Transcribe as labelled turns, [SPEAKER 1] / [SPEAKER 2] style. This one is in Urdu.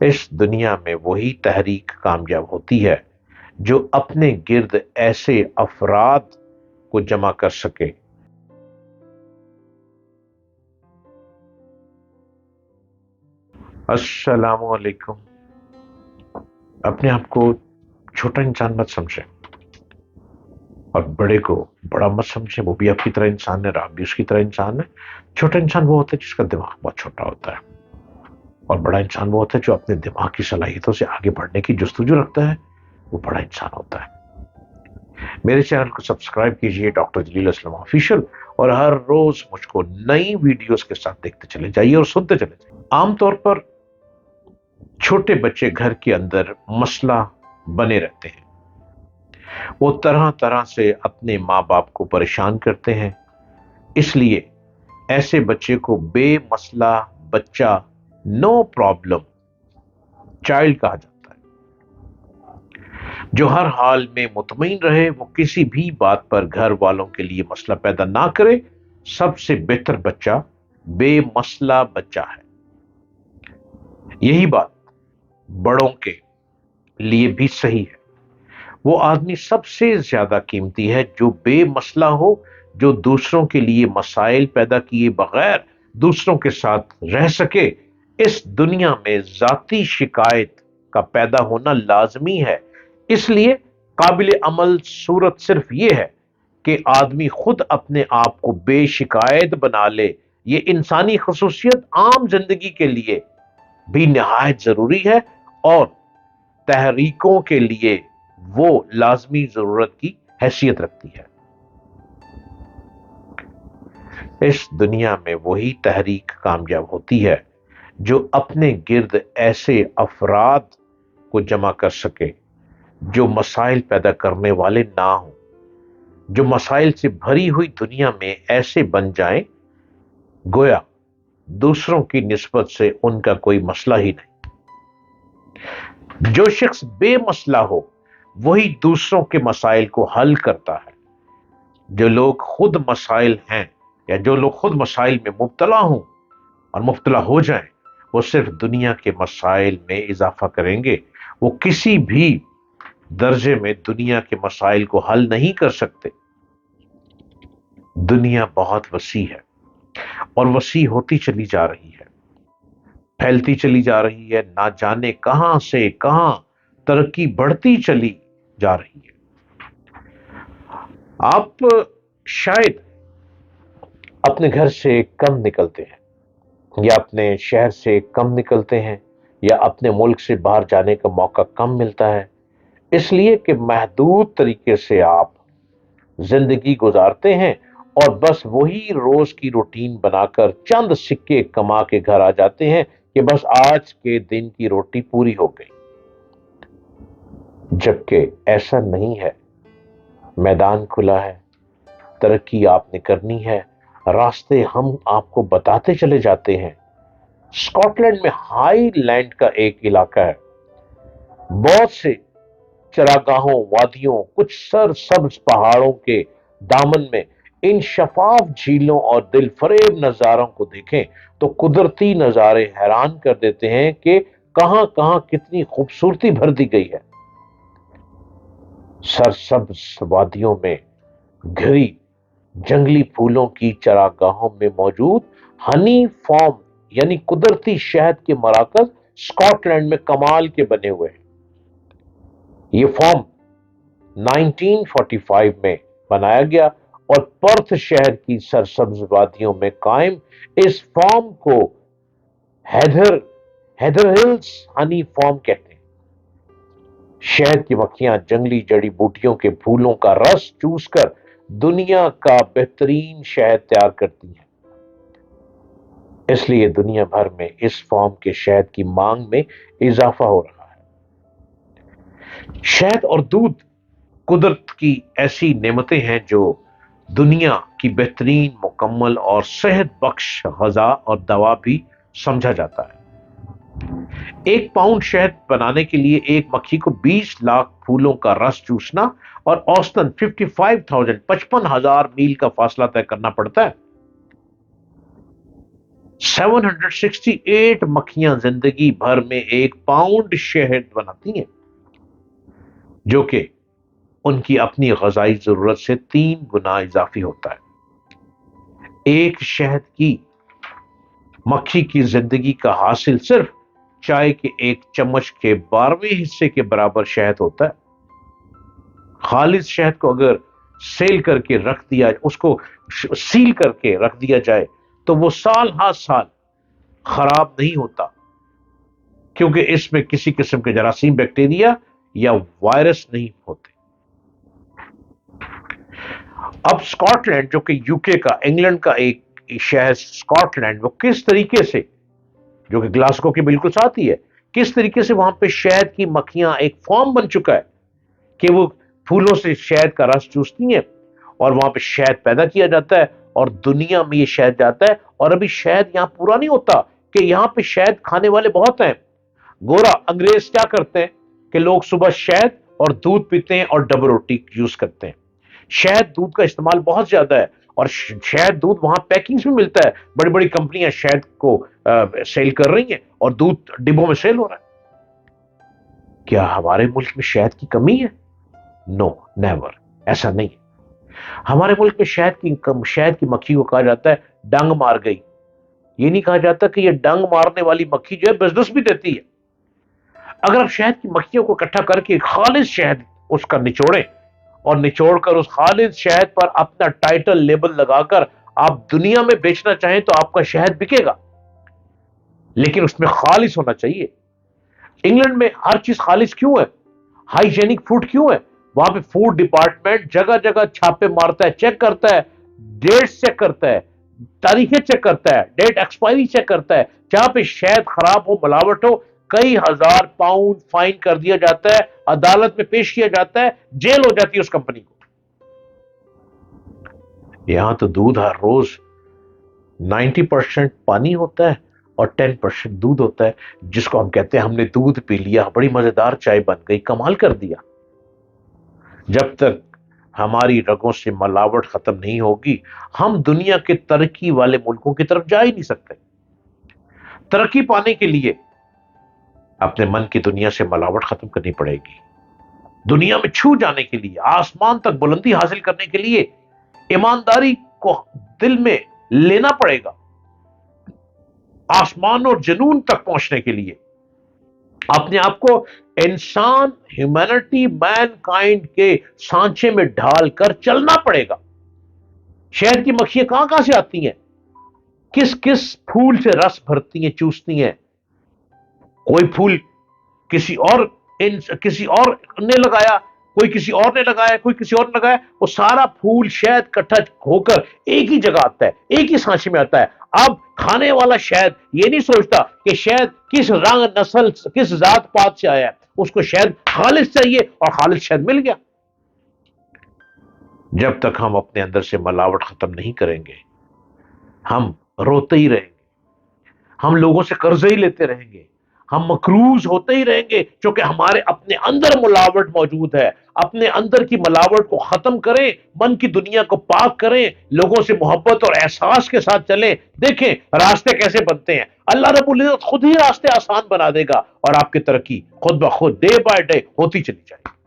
[SPEAKER 1] اس دنیا میں وہی تحریک کامیاب ہوتی ہے جو اپنے گرد ایسے افراد کو جمع کر سکے۔ السلام علیکم۔ اپنے آپ کو چھوٹا انسان مت سمجھیں اور بڑے کو بڑا مت سمجھیں، وہ بھی آپ کی طرح انسان ہے، آپ بھی اس کی طرح انسان ہے۔ چھوٹا انسان وہ ہوتا ہے جس کا دماغ بہت چھوٹا ہوتا ہے، اور بڑا انسان وہ ہوتا ہے جو اپنے دماغ کی صلاحیتوں سے آگے بڑھنے کی جستجو رکھتا ہے، وہ بڑا انسان ہوتا ہے۔ میرے چینل کو سبسکرائب کیجئے، ڈاکٹر جلیل اسلم آفیشل، اور ہر روز مجھ کو نئی ویڈیوز کے ساتھ دیکھتے چلے جائیے اور سنتے چلے جائیے۔ عام طور پر چھوٹے بچے گھر کے اندر مسئلہ بنے رہتے ہیں، وہ طرح طرح سے اپنے ماں باپ کو پریشان کرتے ہیں، اس لیے ایسے بچے کو بے مسئلہ بچہ، نو پرابلم چائلڈ کہا جاتا ہے، جو ہر حال میں مطمئن رہے، وہ کسی بھی بات پر گھر والوں کے لیے مسئلہ پیدا نہ کرے۔ سب سے بہتر بچہ بے مسئلہ بچہ ہے۔ یہی بات بڑوں کے لیے بھی صحیح ہے۔ وہ آدمی سب سے زیادہ قیمتی ہے جو بے مسئلہ ہو، جو دوسروں کے لیے مسائل پیدا کیے بغیر دوسروں کے ساتھ رہ سکے۔ اس دنیا میں ذاتی شکایت کا پیدا ہونا لازمی ہے، اس لیے قابل عمل صورت صرف یہ ہے کہ آدمی خود اپنے آپ کو بے شکایت بنا لے۔ یہ انسانی خصوصیت عام زندگی کے لیے بھی نہایت ضروری ہے، اور تحریکوں کے لیے وہ لازمی ضرورت کی حیثیت رکھتی ہے۔ اس دنیا میں وہی تحریک کامیاب ہوتی ہے جو اپنے گرد ایسے افراد کو جمع کر سکے جو مسائل پیدا کرنے والے نہ ہوں، جو مسائل سے بھری ہوئی دنیا میں ایسے بن جائیں گویا دوسروں کی نسبت سے ان کا کوئی مسئلہ ہی نہیں۔ جو شخص بے مسئلہ ہو وہی دوسروں کے مسائل کو حل کرتا ہے۔ جو لوگ خود مسائل ہیں یا جو لوگ خود مسائل میں مبتلا ہوں اور مبتلا ہو جائیں، وہ صرف دنیا کے مسائل میں اضافہ کریں گے، وہ کسی بھی درجے میں دنیا کے مسائل کو حل نہیں کر سکتے۔ دنیا بہت وسیع ہے اور وسیع ہوتی چلی جا رہی ہے، پھیلتی چلی جا رہی ہے، نہ جانے کہاں سے کہاں ترقی بڑھتی چلی جا رہی ہے۔ آپ شاید اپنے گھر سے کم نکلتے ہیں، یا اپنے شہر سے کم نکلتے ہیں، یا اپنے ملک سے باہر جانے کا موقع کم ملتا ہے، اس لیے کہ محدود طریقے سے آپ زندگی گزارتے ہیں، اور بس وہی روز کی روٹین بنا کر چند سکے کما کے گھر آ جاتے ہیں کہ بس آج کے دن کی روٹی پوری ہو گئی، جبکہ ایسا نہیں ہے۔ میدان کھلا ہے، ترقی آپ نے کرنی ہے، راستے ہم آپ کو بتاتے چلے جاتے ہیں۔ اسکاٹ لینڈ میں ہائی لینڈ کا ایک علاقہ ہے، بہت سے چراگاہوں، وادیوں، کچھ سر سبز پہاڑوں کے دامن میں ان شفاف جھیلوں اور دل فریب نظاروں کو دیکھیں تو قدرتی نظارے حیران کر دیتے ہیں کہ کہاں کہاں کتنی خوبصورتی بھر دی گئی ہے۔ سرسبز وادیوں میں گھری جنگلی پھولوں کی چراگاہوں میں موجود ہنی فارم یعنی قدرتی شہد کے مراکز اسکاٹ لینڈ میں کمال کے بنے ہوئے ہیں۔ یہ فارم 1945 میں بنایا گیا اور پرتھ شہر کی سرسبز وادیوں میں قائم اس فارم کو ہیدر ہلز ہنی فارم کہتے ہیں۔ شہد کی مکھیاں جنگلی جڑی بوٹیوں کے پھولوں کا رس چوس کر دنیا کا بہترین شہد تیار کرتی ہیں، اس لیے دنیا بھر میں اس فارم کے شہد کی مانگ میں اضافہ ہو رہا ہے۔ شہد اور دودھ قدرت کی ایسی نعمتیں ہیں جو دنیا کی بہترین، مکمل اور صحت بخش غذا اور دوا بھی سمجھا جاتا ہے۔ 1 پاؤنڈ شہد بنانے کے لیے ایک مکھی کو 20 لاکھ پھولوں کا رس چوسنا اور اوسطاً 55,000 میل کا فاصلہ طے کرنا پڑتا ہے۔ 768 مکھیاں زندگی بھر میں 1 پاؤنڈ شہد بناتی ہیں، جو کہ ان کی اپنی غذائی ضرورت سے 3 گنا اضافی ہوتا ہے۔ ایک شہد کی مکھی کی زندگی کا حاصل صرف چائے کے 1 چمچ کے 12ویں حصے کے برابر شہد ہوتا ہے۔ خالص شہد کو اگر اس کو سیل کر کے رکھ دیا جائے تو وہ سال ہر سال خراب نہیں ہوتا، کیونکہ اس میں کسی قسم کے جراثیم، بیکٹیریا یا وائرس نہیں ہوتے۔ اب سکاٹ لینڈ، جو کہ یو کے کا، انگلینڈ کا ایک شہر سکاٹ لینڈ، وہ کس طریقے سے، جو کہ گلاسگو کے بالکل ساتھ ہی ہے، کس طریقے سے وہاں پہ شہد کی مکھیاں ایک فارم بن چکا ہے کہ وہ پھولوں سے شہد کا رس چوستی ہیں اور وہاں پہ شہد پیدا کیا جاتا ہے اور دنیا میں یہ شہد جاتا ہے۔ اور ابھی شہد یہاں پورا نہیں ہوتا کہ یہاں پہ شہد کھانے والے بہت ہیں۔ گورا انگریز کیا کرتے ہیں کہ لوگ صبح شہد اور دودھ پیتے ہیں اور ڈبل روٹی یوز کرتے ہیں۔ شہد دودھ کا استعمال بہت زیادہ ہے اور شہد دودھ وہاں پیکنگ میں ملتا ہے، بڑی بڑی کمپنیاں شہد کو سیل کر رہی ہیں اور دودھ ڈبوں میں سیل ہو رہا ہے۔ کیا ہمارے ملک میں شہد کی کمی ہے؟ نو، نیور، ایسا نہیں ہے۔ ہمارے ملک میں شہد کی مکھی کو کہا جاتا ہے ڈنگ مار گئی۔ یہ نہیں کہا جاتا کہ یہ ڈنگ مارنے والی مکھی جو ہے بزنس بھی دیتی ہے۔ اگر آپ شہد کی مکھیوں کو اکٹھا کر کے خالص شہد اس کا نچوڑیں اور نچوڑ کر اس خالص شہد پر اپنا ٹائٹل لیبل لگا کر آپ دنیا میں بیچنا چاہیں تو آپ کا شہد بکے گا، لیکن اس میں خالص ہونا چاہیے۔ انگلینڈ میں ہر چیز خالص کیوں ہے؟ ہائیجینک فوڈ کیوں ہے؟ وہاں پہ فوڈ ڈپارٹمنٹ جگہ جگہ چھاپے مارتا ہے، چیک کرتا ہے، ڈیٹس چیک کرتا ہے، تاریخیں چیک کرتا ہے، ڈیٹ ایکسپائری چیک کرتا ہے۔ جہاں پہ شہد خراب ہو، ملاوٹ ہو، کئی ہزار پاؤنڈ فائن کر دیا جاتا ہے، عدالت میں پیش کیا جاتا ہے، جیل ہو جاتی ہے اس کمپنی کو۔ یہاں تو دودھ ہر روز 90% پانی ہوتا ہے اور 10% دودھ ہوتا ہے، جس کو ہم کہتے ہیں ہم نے دودھ پی لیا، بڑی مزیدار چائے بن گئی، کمال کر دیا۔ جب تک ہماری رگوں سے ملاوٹ ختم نہیں ہوگی، ہم دنیا کے ترقی والے ملکوں کی طرف جا ہی نہیں سکتے۔ ترقی پانے کے لیے اپنے من کی دنیا سے ملاوٹ ختم کرنی پڑے گی۔ دنیا میں چھو جانے کے لیے، آسمان تک بلندی حاصل کرنے کے لیے ایمانداری کو دل میں لینا پڑے گا۔ آسمان اور جنون تک پہنچنے کے لیے اپنے آپ کو انسان، ہیومینٹی، مین کائنڈ کے سانچے میں ڈھال کر چلنا پڑے گا۔ شہد کی مکھیاں کہاں کہاں سے آتی ہیں؟ کس کس پھول سے رس بھرتی ہیں، چوستی ہیں؟ کوئی پھول کسی اور نے لگایا، کوئی کسی اور نے لگایا، کوئی کسی اور نے لگایا، وہ سارا پھول شہد اکٹھا ہو کر ایک ہی جگہ آتا ہے، ایک ہی سانچے میں آتا ہے۔ اب کھانے والا شہد یہ نہیں سوچتا کہ شہد کس رنگ، نسل، کس ذات پات سے آیا ہے، اس کو شہد خالص چاہیے اور خالص شہد مل گیا۔ جب تک ہم اپنے اندر سے ملاوٹ ختم نہیں کریں گے، ہم روتے ہی رہیں گے، ہم لوگوں سے قرضے ہی لیتے رہیں گے، ہم مقروض ہوتے ہی رہیں گے، کیونکہ ہمارے اپنے اندر ملاوٹ موجود ہے۔ اپنے اندر کی ملاوٹ کو ختم کریں، من کی دنیا کو پاک کریں، لوگوں سے محبت اور احساس کے ساتھ چلیں۔ دیکھیں راستے کیسے بنتے ہیں، اللہ رب العزت خود ہی راستے آسان بنا دے گا اور آپ کی ترقی خود بخود ڈے بائی ڈے ہوتی چلی جائے گی۔